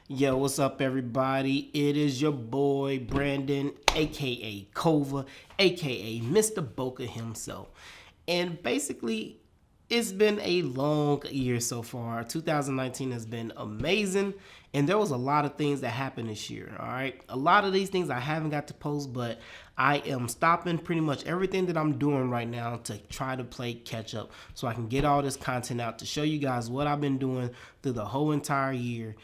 Yo, what's up, everybody? It is your boy Brandon, aka Kova, aka Mr. Boca himself. And basically, it's been a long year so far. 2019 has been amazing, and there was a lot of things that happened this year. All right, a lot of these things I haven't got to post, but I am stopping pretty much everything that I'm doing right now to try to play catch up, so I can get all this content out to show you guys what I've been doing through the whole entire year.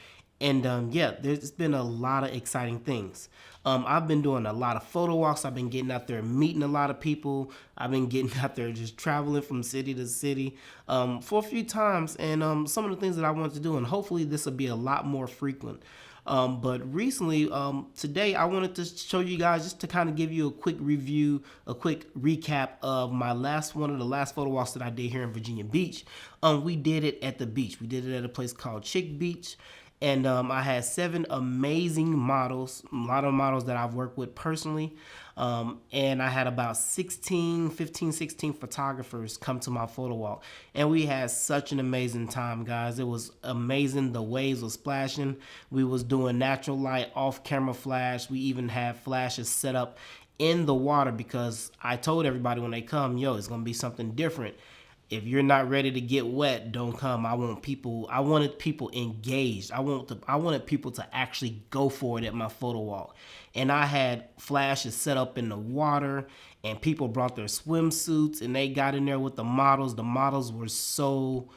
And yeah, there's been a lot of exciting things. I've been doing a lot of photo walks. I've been getting out there meeting a lot of people. I've been getting out there just traveling from city to city for a few times. And some of the things that I wanted to do, and hopefully this will be a lot more frequent. But recently, today, I wanted to show you guys just to kind of give you a quick review, a quick recap of one of the last photo walks that I did here in Virginia Beach. We did it at the beach. We did it at a place called Chick Beach. And I had 7 amazing models, a lot of models that I've worked with personally. And I had about 16 photographers come to my photo walk. And we had such an amazing time, guys. It was amazing. The waves were splashing. We was doing natural light, off-camera flash. We even had flashes set up in the water because I told everybody when they come, yo, it's going to be something different. If you're not ready to get wet, don't come. I wanted people engaged. I wanted people to actually go for it at my photo walk. And I had flashes set up in the water, and people brought their swimsuits and they got in there with the models. The models were so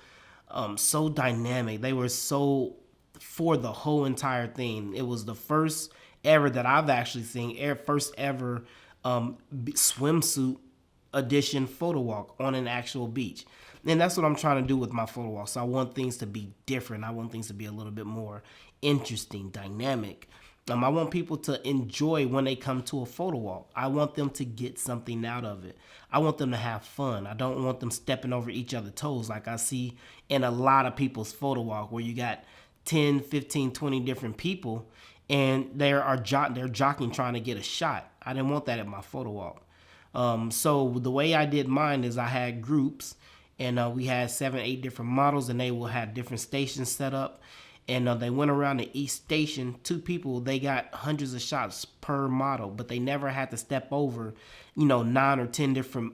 dynamic. They were so for the whole entire thing. It was the first ever that I've actually seen, first ever swimsuit edition photo walk on an actual beach. And that's what I'm trying to do with my photo walk. So I want things to be different. I want things to be a little bit more interesting, dynamic. I want people to enjoy when they come to a photo walk. I want them to get something out of it. I want them to have fun. I don't want them stepping over each other's toes like I see in a lot of people's photo walk where you got 10, 15, 20 different people and they're jockeying trying to get a shot. I didn't want that at my photo walk. So the way I did mine is I had groups, and we had 7, 8 different models, and they will have different stations set up. And they went around to each station. 2 people, they got hundreds of shots per model, but they never had to step over, 9 or 10 different,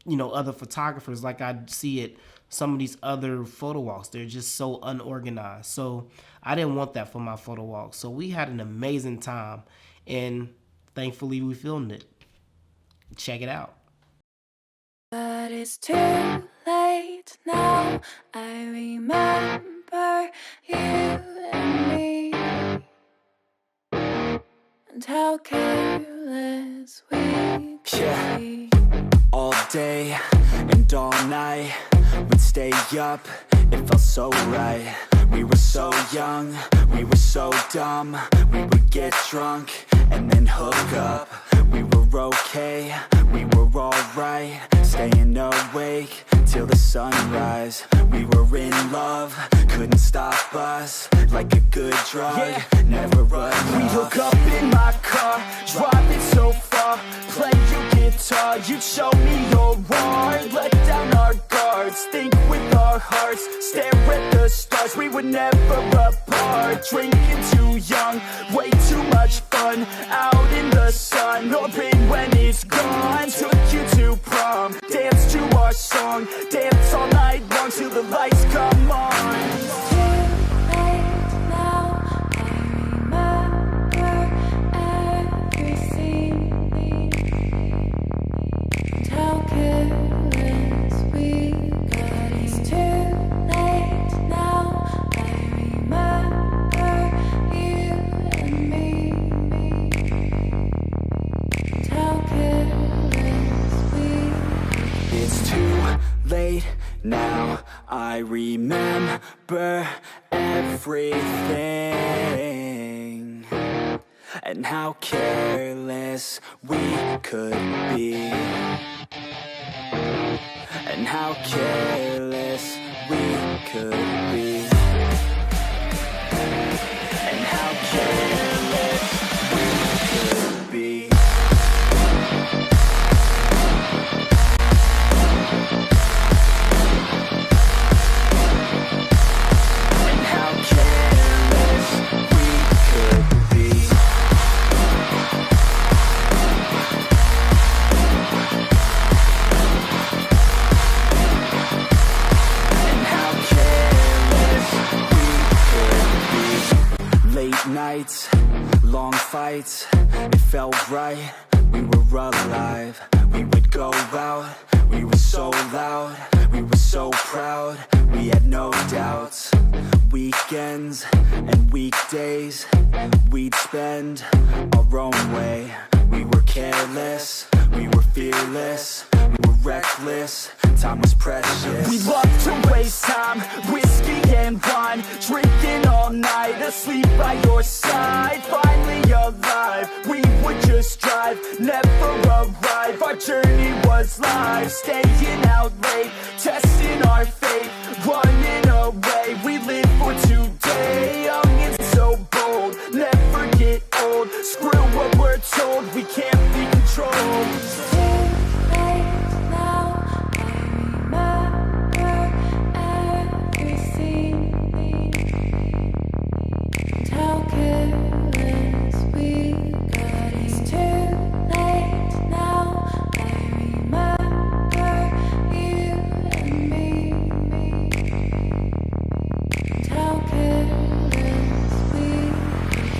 other photographers like I see at some of these other photo walks. They're just so unorganized. So I didn't want that for my photo walk. So we had an amazing time, and thankfully we filmed it. Check it out. But it's too late now. I remember you and me, and how careless we could be. All day and all night, we'd stay up, it felt so right. We were so young, we were so dumb. We would get drunk and then hook up. We were okay, we were alright, staying awake till the sunrise. We were in love, couldn't stop us, like a good drug, never enough. We hook up in my car, driving so far, play your guitar, you'd show me your art, let down our guards, think with our hearts, stare at the stars. We were never apart, drinking too young, way too much fun, out in the sun, hoping when it's gone. Took you to prom, dance to our song, dance all night long till the lights come on. Now I remember everything, and how careless we could be, and how careless we could be, and how careless we could be. And how careless nights, long fights, it felt right, we were alive. We would go out, we were so loud, we were so proud, we had no doubts. Weekends and weekdays, we'd spend our own way. We were careless, we were fearless, we were reckless, time was precious. We loved to waste time, whiskey and wine, drinking all night, asleep by your side. Finally alive, we would just drive, never arrive. Our journey was live, staying out late, testing our fate, running away. We live for today, young and so bold, never get old. Screw what we're told, we can't be controlled.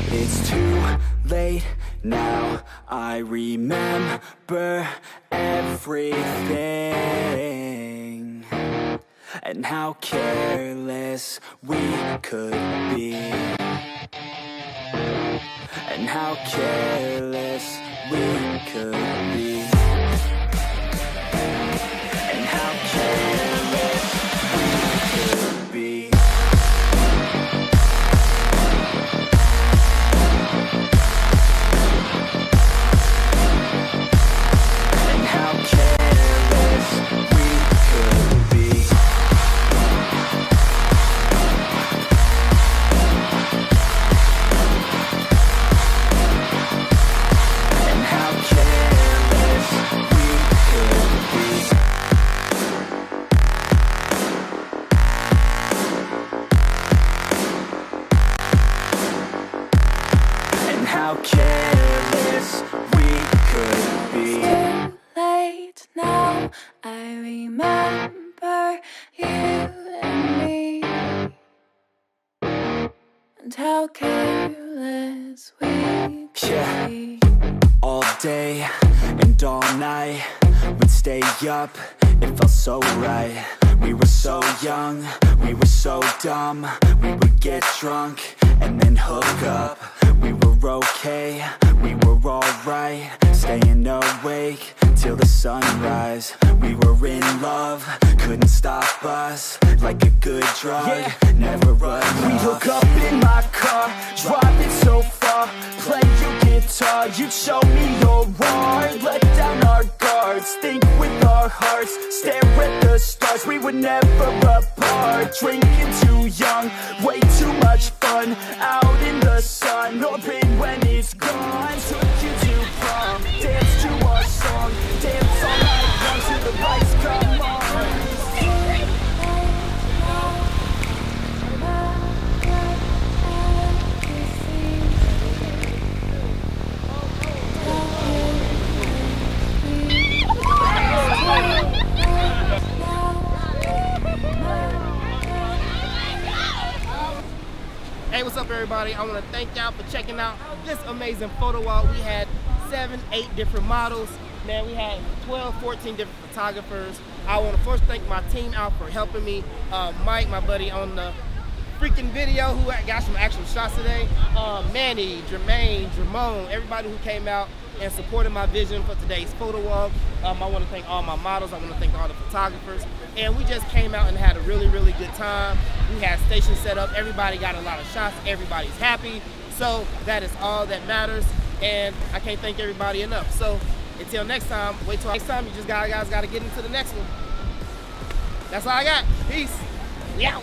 It's too late now, I remember everything, and how careless we could be, and how careless we could be, and how careless we could be. How careless we could be. It's too late now, I remember you and me, and how careless we could be. All day and all night, we'd stay up, it felt so right. We were so young, we were so dumb, we would get drunk and then hook up. We were okay, we were alright, staying awake till the sunrise. We were in love, couldn't stop us, like a good drug, never run We hook up in my car, driving so far, play your guitar, you'd show me your art, let down our guards, think with our hearts, stare at the stars, we were never apart, drinking too young, way too much fun, out in the sun, no pain when it's gone, took you to prom, dance to our song, dance all night long till the lights come on. Hey, what's up everybody? I want to thank y'all for checking out this amazing photo walk. We had 7, 8 different models. Man, we had 12, 14 different photographers. I want to first thank my team out for helping me. Mike, my buddy on the freaking video, who got some actual shots today. Manny, Jermaine, Jermone, everybody who came out and supported my vision for today's photo walk. I want to thank all my models. I want to thank all the photographers. And we just came out and had a really, really good time. We had stations set up. Everybody got a lot of shots. Everybody's happy. So that is all that matters. And I can't thank everybody enough. So until next time, wait till next time. You just guys got to get into the next one. That's all I got. Peace. We out.